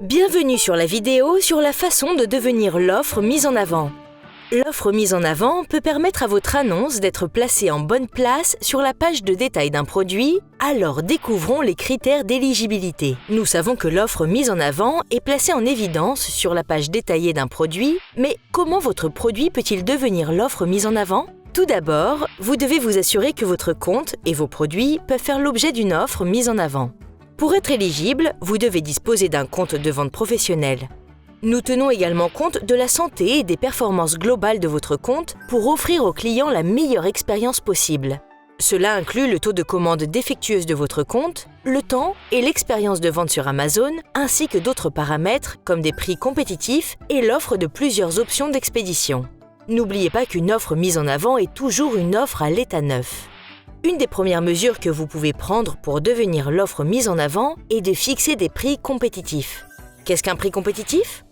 Bienvenue sur la vidéo sur la façon de devenir l'offre mise en avant. L'offre mise en avant peut permettre à votre annonce d'être placée en bonne place sur la page de détail d'un produit, alors découvrons les critères d'éligibilité. Nous savons que l'offre mise en avant est placée en évidence sur la page détaillée d'un produit, mais comment votre produit peut-il devenir l'offre mise en avant ? Tout d'abord, vous devez vous assurer que votre compte et vos produits peuvent faire l'objet d'une offre mise en avant. Pour être éligible, vous devez disposer d'un compte de vente professionnel. Nous tenons également compte de la santé et des performances globales de votre compte pour offrir aux clients la meilleure expérience possible. Cela inclut le taux de commande défectueuse de votre compte, le temps et l'expérience de vente sur Amazon, ainsi que d'autres paramètres comme des prix compétitifs et l'offre de plusieurs options d'expédition. N'oubliez pas qu'une offre mise en avant est toujours une offre à l'état neuf. Une des premières mesures que vous pouvez prendre pour devenir l'offre mise en avant est de fixer des prix compétitifs. Qu'est-ce qu'un prix compétitif ?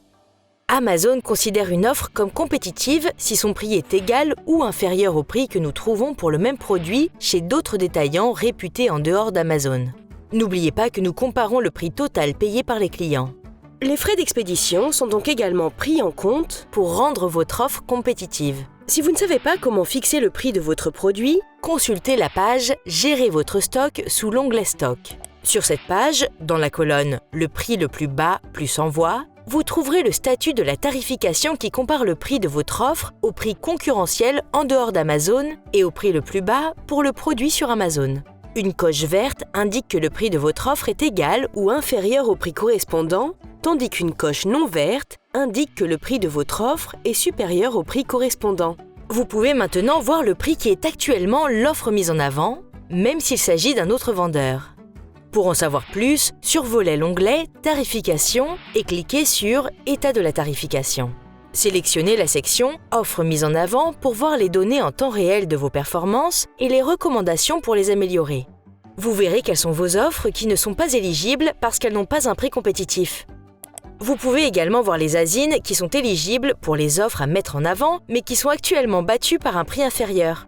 Amazon considère une offre comme compétitive si son prix est égal ou inférieur au prix que nous trouvons pour le même produit chez d'autres détaillants réputés en dehors d'Amazon. N'oubliez pas que nous comparons le prix total payé par les clients. Les frais d'expédition sont donc également pris en compte pour rendre votre offre compétitive. Si vous ne savez pas comment fixer le prix de votre produit, consultez la page « Gérer votre stock » sous l'onglet « Stock ». Sur cette page, dans la colonne « Le prix le plus bas plus envoi », vous trouverez le statut de la tarification qui compare le prix de votre offre au prix concurrentiel en dehors d'Amazon et au prix le plus bas pour le produit sur Amazon. Une coche verte indique que le prix de votre offre est égal ou inférieur au prix correspondant, tandis qu'une coche non verte indique que le prix de votre offre est supérieur au prix correspondant. Vous pouvez maintenant voir le prix qui est actuellement l'offre mise en avant, même s'il s'agit d'un autre vendeur. Pour en savoir plus, survolez l'onglet « Tarification » et cliquez sur « État de la tarification ». Sélectionnez la section « Offre mise en avant » pour voir les données en temps réel de vos performances et les recommandations pour les améliorer. Vous verrez quelles sont vos offres qui ne sont pas éligibles parce qu'elles n'ont pas un prix compétitif. Vous pouvez également voir les ASIN qui sont éligibles pour les offres à mettre en avant, mais qui sont actuellement battues par un prix inférieur.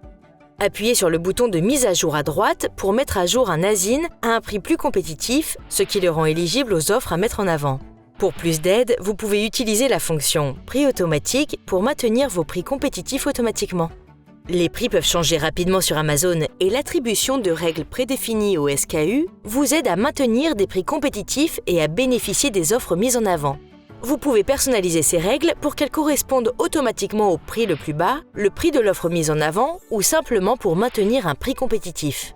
Appuyez sur le bouton de mise à jour à droite pour mettre à jour un ASIN à un prix plus compétitif, ce qui le rend éligible aux offres à mettre en avant. Pour plus d'aide, vous pouvez utiliser la fonction « Prix automatique » pour maintenir vos prix compétitifs automatiquement. Les prix peuvent changer rapidement sur Amazon et l'attribution de règles prédéfinies au SKU vous aide à maintenir des prix compétitifs et à bénéficier des offres mises en avant. Vous pouvez personnaliser ces règles pour qu'elles correspondent automatiquement au prix le plus bas, le prix de l'offre mise en avant ou simplement pour maintenir un prix compétitif.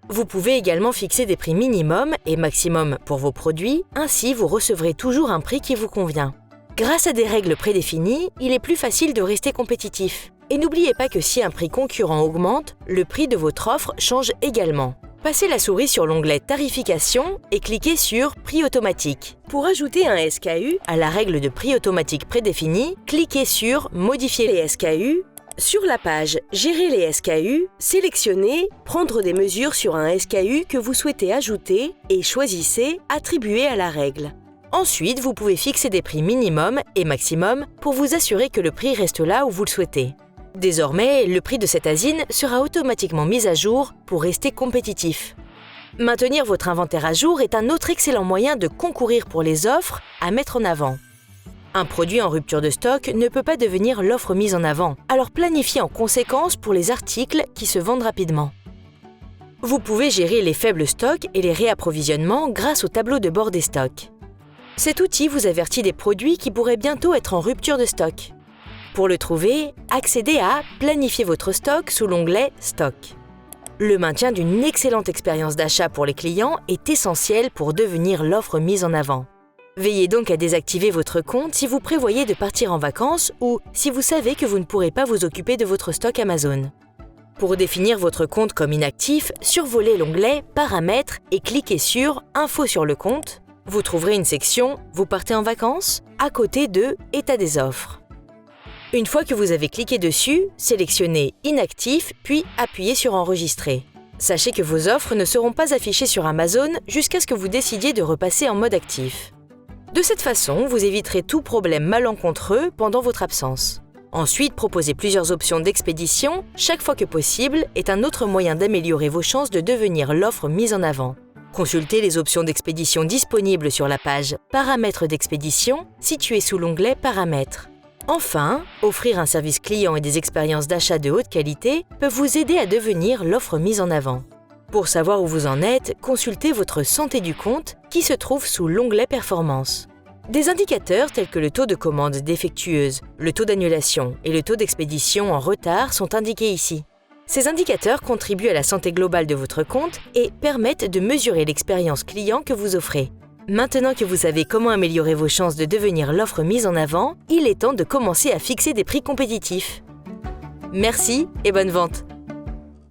Vous pouvez également fixer des prix minimum et maximum pour vos produits, ainsi vous recevrez toujours un prix qui vous convient. Grâce à des règles prédéfinies, il est plus facile de rester compétitif. Et n'oubliez pas que si un prix concurrent augmente, le prix de votre offre change également. Passez la souris sur l'onglet « Tarification » et cliquez sur « Prix automatique ». Pour ajouter un SKU à la règle de prix automatique prédéfinie, cliquez sur « Modifier les SKU ». Sur la page « Gérer les SKU », sélectionnez « Prendre des mesures sur un SKU que vous souhaitez ajouter » et choisissez « Attribuer à la règle ». Ensuite, vous pouvez fixer des prix minimum et maximum pour vous assurer que le prix reste là où vous le souhaitez. Désormais, le prix de cette ASIN sera automatiquement mis à jour pour rester compétitif. Maintenir votre inventaire à jour est un autre excellent moyen de concourir pour les offres à mettre en avant. Un produit en rupture de stock ne peut pas devenir l'offre mise en avant, alors planifiez en conséquence pour les articles qui se vendent rapidement. Vous pouvez gérer les faibles stocks et les réapprovisionnements grâce au tableau de bord des stocks. Cet outil vous avertit des produits qui pourraient bientôt être en rupture de stock. Pour le trouver, accédez à « Planifier votre stock » sous l'onglet « Stock ». Le maintien d'une excellente expérience d'achat pour les clients est essentiel pour devenir l'offre mise en avant. Veillez donc à désactiver votre compte si vous prévoyez de partir en vacances ou si vous savez que vous ne pourrez pas vous occuper de votre stock Amazon. Pour définir votre compte comme inactif, survolez l'onglet « Paramètres » et cliquez sur « Info sur le compte ». Vous trouverez une section « Vous partez en vacances » à côté de « État des offres ». Une fois que vous avez cliqué dessus, sélectionnez « Inactif » puis appuyez sur « Enregistrer ». Sachez que vos offres ne seront pas affichées sur Amazon jusqu'à ce que vous décidiez de repasser en mode actif. De cette façon, vous éviterez tout problème malencontreux pendant votre absence. Ensuite, proposer plusieurs options d'expédition, chaque fois que possible, est un autre moyen d'améliorer vos chances de devenir l'offre mise en avant. Consultez les options d'expédition disponibles sur la page « Paramètres d'expédition » située sous l'onglet « Paramètres ». Enfin, offrir un service client et des expériences d'achat de haute qualité peut vous aider à devenir l'offre mise en avant. Pour savoir où vous en êtes, consultez votre santé du compte qui se trouve sous l'onglet Performance. Des indicateurs tels que le taux de commande défectueuse, le taux d'annulation et le taux d'expédition en retard sont indiqués ici. Ces indicateurs contribuent à la santé globale de votre compte et permettent de mesurer l'expérience client que vous offrez. Maintenant que vous savez comment améliorer vos chances de devenir l'offre mise en avant, il est temps de commencer à fixer des prix compétitifs. Merci et bonne vente!